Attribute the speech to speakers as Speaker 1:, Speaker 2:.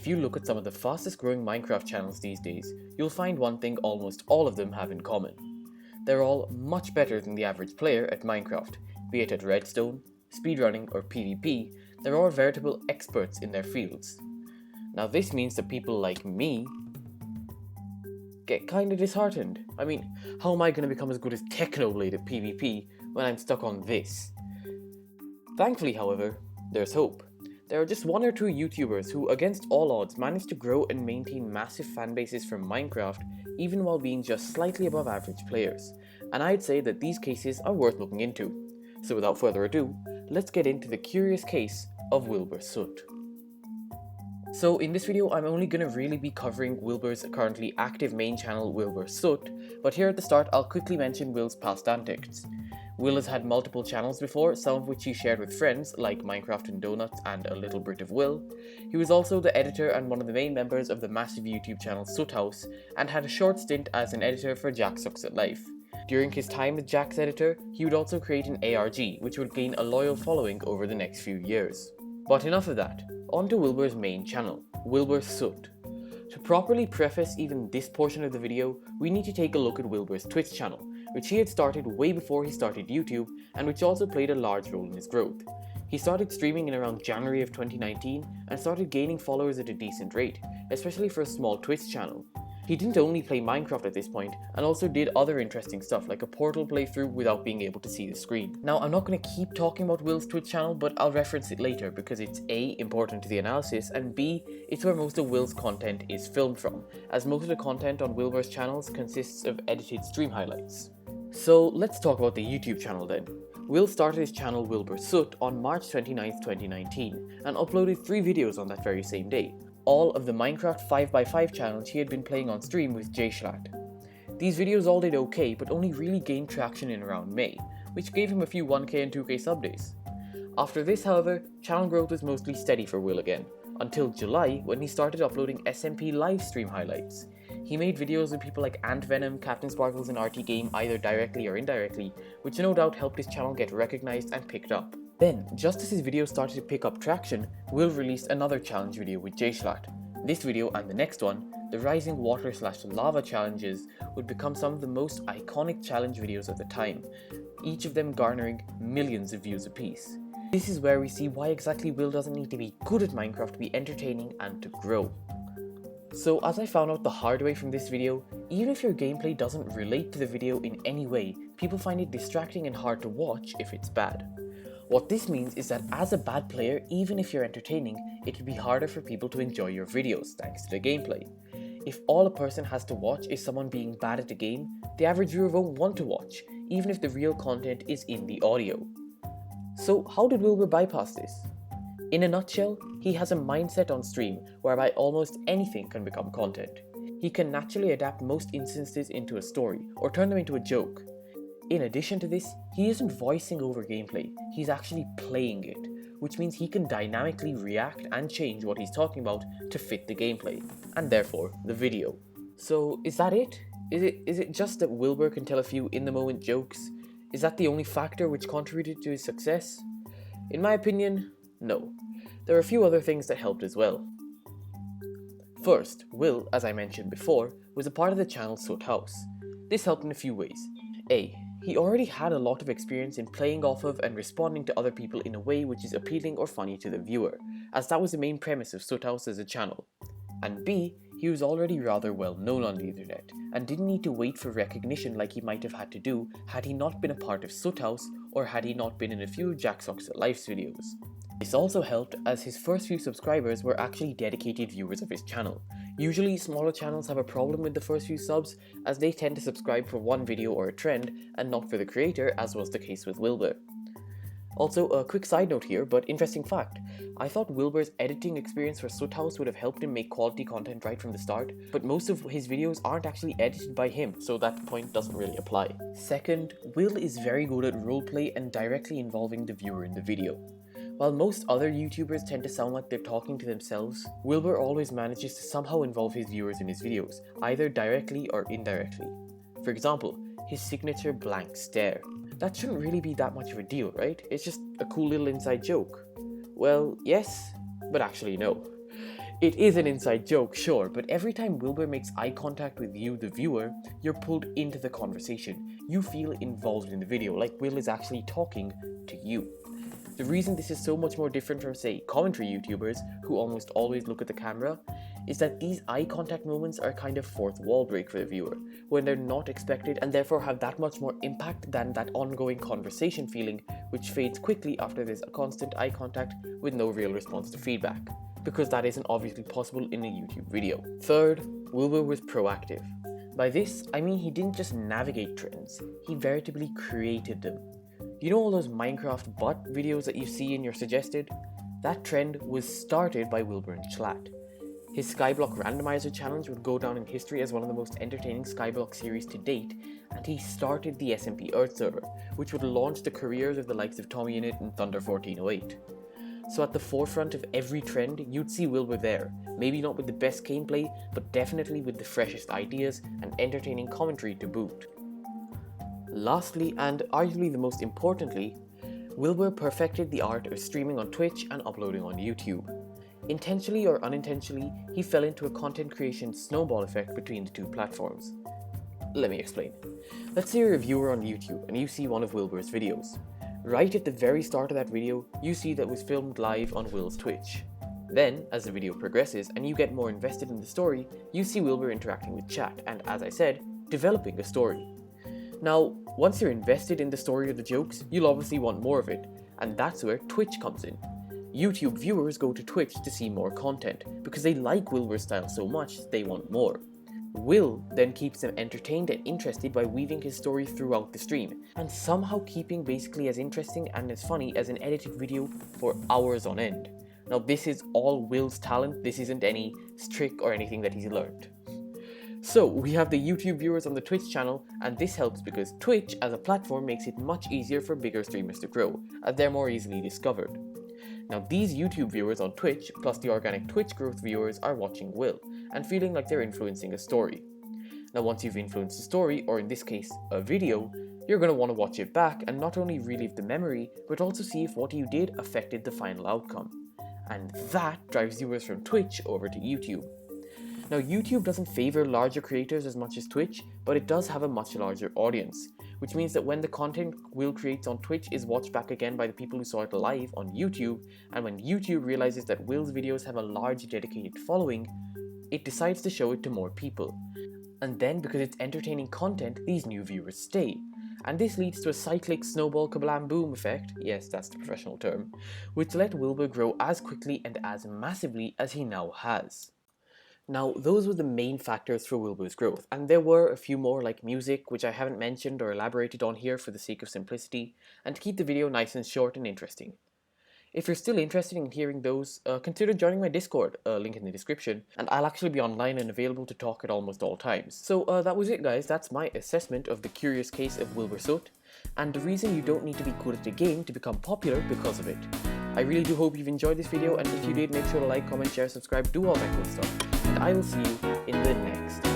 Speaker 1: If you look at some of the fastest growing Minecraft channels these days, you'll find one thing almost all of them have in common. They're all much better than the average player at Minecraft, be it at redstone, speedrunning or PvP. They're all veritable experts in their fields. Now this means that people like me get kinda disheartened. I mean, how am I gonna become as good as Technoblade at PvP when I'm stuck on this? Thankfully, however, there's hope. There are just one or two YouTubers who, against all odds, manage to grow and maintain massive fanbases from Minecraft even while being just slightly above average players, and I'd say that these cases are worth looking into. So without further ado, let's get into the curious case of Wilbur Soot. So in this video, I'm only going to really be covering Wilbur's currently active main channel, Wilbur Soot, but here at the start I'll quickly mention Will's past antics. Will has had multiple channels before, some of which he shared with friends like Minecraft and Donuts and A Little Bit of Will. He was also the editor and one of the main members of the massive YouTube channel Soot House, and had a short stint as an editor for Jack Sucks at Life. During his time as Jack's editor, he would also create an ARG, which would gain a loyal following over the next few years. But enough of that, on to Wilbur's main channel, Wilburs Soot. To properly preface even this portion of the video, we need to take a look at Wilbur's Twitch channel, which he had started way before he started YouTube, and which also played a large role in his growth. He started streaming in around January of 2019 and started gaining followers at a decent rate, especially for a small Twitch channel. He didn't only play Minecraft at this point, and also did other interesting stuff like a Portal playthrough without being able to see the screen. Now, I'm not going to keep talking about Will's Twitch channel, but I'll reference it later because it's A, important to the analysis, and B, it's where most of Will's content is filmed from, as most of the content on Wilbur's channels consists of edited stream highlights. So let's talk about the YouTube channel then. Will started his channel Wilbur Soot on March 29th, 2019, and uploaded 3 videos on that very same day, all of the Minecraft 5x5 challenge he had been playing on stream with JSchlatt. These videos all did okay, but only really gained traction in around May, which gave him a few 1k and 2k sub days. After this, however, channel growth was mostly steady for Will again, until July when he started uploading SMP live stream highlights. He made videos with people like Ant Venom, Captain Sparkles and RT Game either directly or indirectly, which no doubt helped his channel get recognized and picked up. Then, just as his videos started to pick up traction, Will released another challenge video with JSchlatt. This video and the next one, the Rising Water/Lava challenges, would become some of the most iconic challenge videos of the time, each of them garnering millions of views apiece. This is where we see why exactly Will doesn't need to be good at Minecraft to be entertaining and to grow. So as I found out the hard way from this video, even if your gameplay doesn't relate to the video in any way, people find it distracting and hard to watch if it's bad. What this means is that as a bad player, even if you're entertaining, it will be harder for people to enjoy your videos thanks to the gameplay. If all a person has to watch is someone being bad at the game, the average viewer won't want to watch, even if the real content is in the audio. So how did Wilbur bypass this? In a nutshell, he has a mindset on stream whereby almost anything can become content. He can naturally adapt most instances into a story, or turn them into a joke. In addition to this, he isn't voicing over gameplay, he's actually playing it, which means he can dynamically react and change what he's talking about to fit the gameplay, and therefore the video. So is that it? Is it just that Wilbur can tell a few in-the-moment jokes? Is that the only factor which contributed to his success? In my opinion, no. There are a few other things that helped as well. First, Will, as I mentioned before, was a part of the channel Soot House. This helped in a few ways. A. He already had a lot of experience in playing off of and responding to other people in a way which is appealing or funny to the viewer, as that was the main premise of Soot House as a channel. And B. He was already rather well known on the internet, and didn't need to wait for recognition like he might have had to do had he not been a part of Soot House, or had he not been in a few of Jack Sucks at Life's videos. This also helped as his first few subscribers were actually dedicated viewers of his channel. Usually smaller channels have a problem with the first few subs, as they tend to subscribe for one video or a trend and not for the creator, as was the case with Wilbur. Also, a quick side note here, but interesting fact, I thought Wilbur's editing experience for Soot House would have helped him make quality content right from the start, but most of his videos aren't actually edited by him, so that point doesn't really apply. Second, Will is very good at roleplay and directly involving the viewer in the video. While most other YouTubers tend to sound like they're talking to themselves, Wilbur always manages to somehow involve his viewers in his videos, either directly or indirectly. For example, his signature blank stare. That shouldn't really be that much of a deal, right? It's just a cool little inside joke. Well, yes, but actually no. It is an inside joke, sure, but every time Wilbur makes eye contact with you, the viewer, you're pulled into the conversation. You feel involved in the video, like Will is actually talking to you. The reason this is so much more different from, say, commentary YouTubers, who almost always look at the camera, is that these eye contact moments are kind of fourth wall break for the viewer, when they're not expected and therefore have that much more impact than that ongoing conversation feeling, which fades quickly after there's a constant eye contact with no real response to feedback, because that isn't obviously possible in a YouTube video. Third, Wilbur was proactive. By this, I mean he didn't just navigate trends, he veritably created them. You know all those Minecraft butt videos that you see in your suggested? That trend was started by Wilbur and Schlatt. His Skyblock Randomizer challenge would go down in history as one of the most entertaining Skyblock series to date, and he started the SMP Earth server, which would launch the careers of the likes of TommyInnit and Thunder 1408. So at the forefront of every trend, you'd see Wilbur there, maybe not with the best gameplay, but definitely with the freshest ideas and entertaining commentary to boot. Lastly, and arguably the most importantly, Wilbur perfected the art of streaming on Twitch and uploading on YouTube. Intentionally or unintentionally, he fell into a content creation snowball effect between the two platforms. Let me explain. Let's say you're a viewer on YouTube and you see one of Wilbur's videos. Right at the very start of that video, you see that it was filmed live on Will's Twitch. Then, as the video progresses and you get more invested in the story, you see Wilbur interacting with chat and, as I said, developing a story. Now, once you're invested in the story or the jokes, you'll obviously want more of it, and that's where Twitch comes in. YouTube viewers go to Twitch to see more content, because they like Wilbur's style so much they want more. Will then keeps them entertained and interested by weaving his story throughout the stream, and somehow keeping basically as interesting and as funny as an edited video for hours on end. Now this is all Will's talent, this isn't any trick or anything that he's learned. So we have the YouTube viewers on the Twitch channel, and this helps because Twitch as a platform makes it much easier for bigger streamers to grow, as they're more easily discovered. Now these YouTube viewers on Twitch, plus the organic Twitch growth viewers, are watching Will, and feeling like they're influencing a story. Now once you've influenced a story, or in this case, a video, you're going to want to watch it back and not only relive the memory, but also see if what you did affected the final outcome. And that drives viewers from Twitch over to YouTube. Now YouTube doesn't favor larger creators as much as Twitch, but it does have a much larger audience, which means that when the content Will creates on Twitch is watched back again by the people who saw it live on YouTube, and when YouTube realizes that Will's videos have a large dedicated following, it decides to show it to more people. And then because it's entertaining content, these new viewers stay. And this leads to a cyclic snowball kablam boom effect, yes that's the professional term, which let Wilbur grow as quickly and as massively as he now has. Now, those were the main factors for Wilbur's growth, and there were a few more like music, which I haven't mentioned or elaborated on here for the sake of simplicity, and to keep the video nice and short and interesting. If you're still interested in hearing those, consider joining my Discord, link in the description, and I'll actually be online and available to talk at almost all times. So that was it guys, that's my assessment of the curious case of Wilbur Soot, and the reason you don't need to be good at the game to become popular because of it. I really do hope you've enjoyed this video, and if you did, make sure to like, comment, share, subscribe, do all that cool stuff. And I will see you in the next